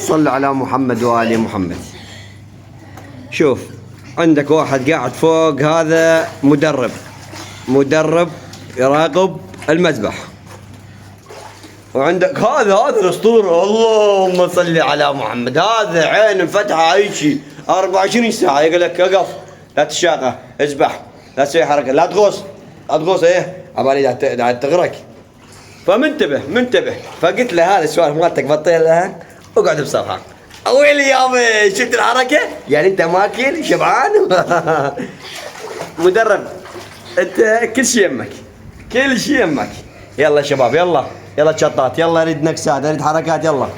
صل على محمد وآل محمد. شوف عندك واحد قاعد فوق، هذا مدرب يراقب المذبح. وعندك هذا الاسطوره، اللهم صل على محمد، هذا عين انفتحه اي شيء 24 ساعه يقول لك اقف، لا تشاقه، اذبح، لا تسوي حركه، لا تغوص ايه عبالي تغرق. فمنتبه. فقلت له هذا السؤال مالتك بطيلها، اقعد بصفحه. ويلي يابا، شفت الحركه؟ يعني انت ماكل شبعان؟ مدرب انت كل شيء يمك. يلا شباب، يلا تشطات، يلا اريد نكسات، اريد حركات، يلا.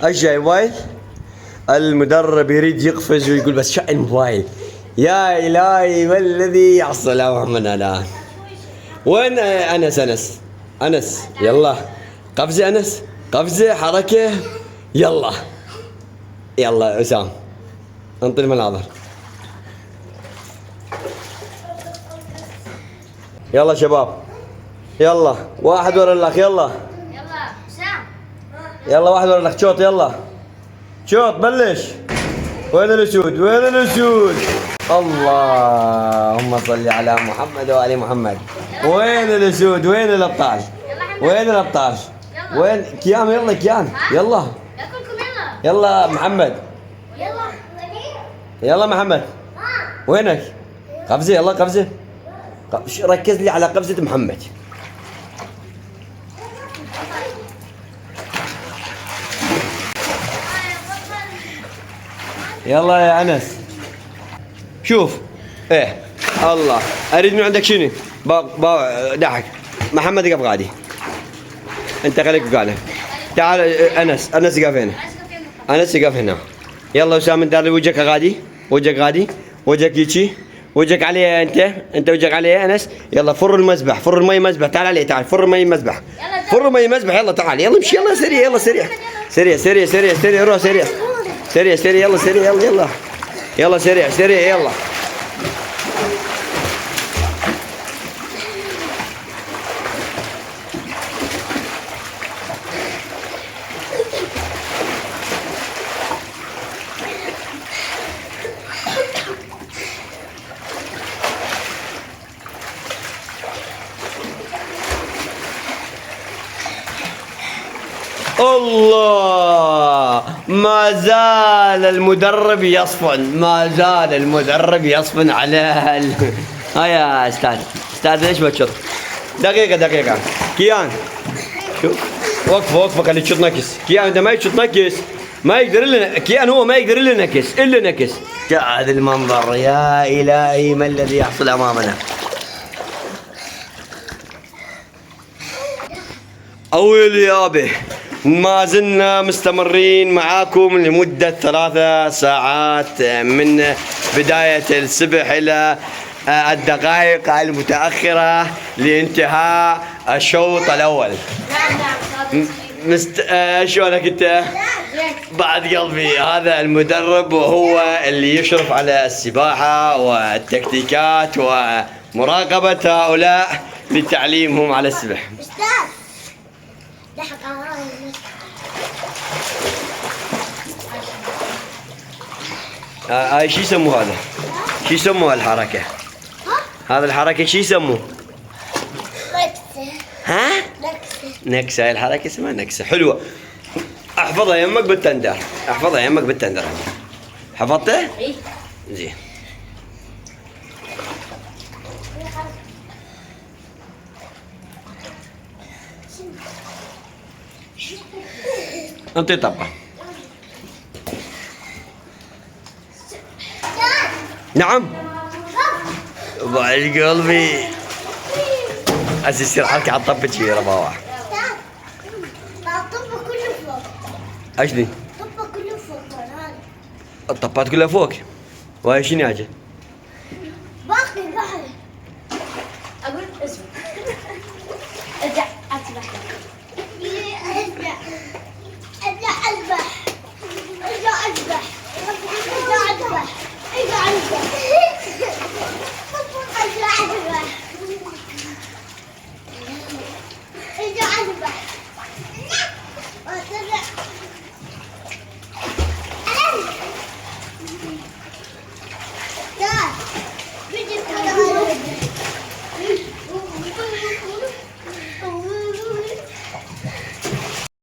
ايش جاي موبايل؟ المدرب يريد يقفز ويقول بس شأن الموبايل. يا الهي ما الذي يحصل يا محمد الان؟ وين انس يلا قفزه، قفزه حركه، يلا اسام انطي المناظر. يلا شباب، يلا واحد ورا الاخ، يلا سام، يلا واحد ورا الاخ، شوط، يلا شوط بلش. وين الاسود؟ اللهم صل على محمد وآل محمد. وين الاسود؟ وين الابطال؟ وين كيان؟ يلا كيان، يلا محمد، يلا محمد، وينك؟ قفزه، يلا قفزه، ركز لي على قفزة محمد. يلا يا أنس، شوف ايه الله، اريد من عندك شنو؟ ضحك محمد قف غادي، انت خليك قاعد. تعال انس قف هنا، قف هنا. يلا وسام، انت وجهك غادي، وجهك يجي، وجهك عليه، انت وجهك عليه انس. يلا فر المي مذبح، تعال عليه، تعال فر المي مذبح، يلا تعال، يلا امشي، يلا سريع، روح سريع، يلا سريع، يلا. الله، ما زال المدرب يصفن على يا استاذ ليش ما تشط؟ دقيقة كيان، شوف وقفة خلي تشط نكس. كيان اذا ما يشط نكس ما يقدر لنا، كيان هو ما يقدر الا نكس. هذا المنظر، يا الهي ما الذي يحصل امامنا؟ أويلي يابي، ما زلنا مستمرين معاكم لمدة 3 ساعات من بداية السبح إلى الدقائق المتأخرة لانتهاء الشوط الأول. شلونك أنت؟ بعد قلبي. هذا المدرب وهو اللي يشرف على السباحة والتكتيكات ومراقبة هؤلاء لتعليمهم على السبح. شو يسموه هذا؟ شو يسموه الحركة؟ هذا الحركة شو يسموه؟ نكسة. ها؟ نكسة. الحركة اسمها نكسة. حلوة. احفظها يمك بالتندر. حفظته؟ اي. زين. انطي طبة. نعم. بعد قلبي يصير حركة على الطبة شي رباوح. الطبة كله فوق. ايش ذي؟ الطبة كله فوق. الطبات كلها فوق. وهاي شنو حاجة؟ باقي. اقول اسمع.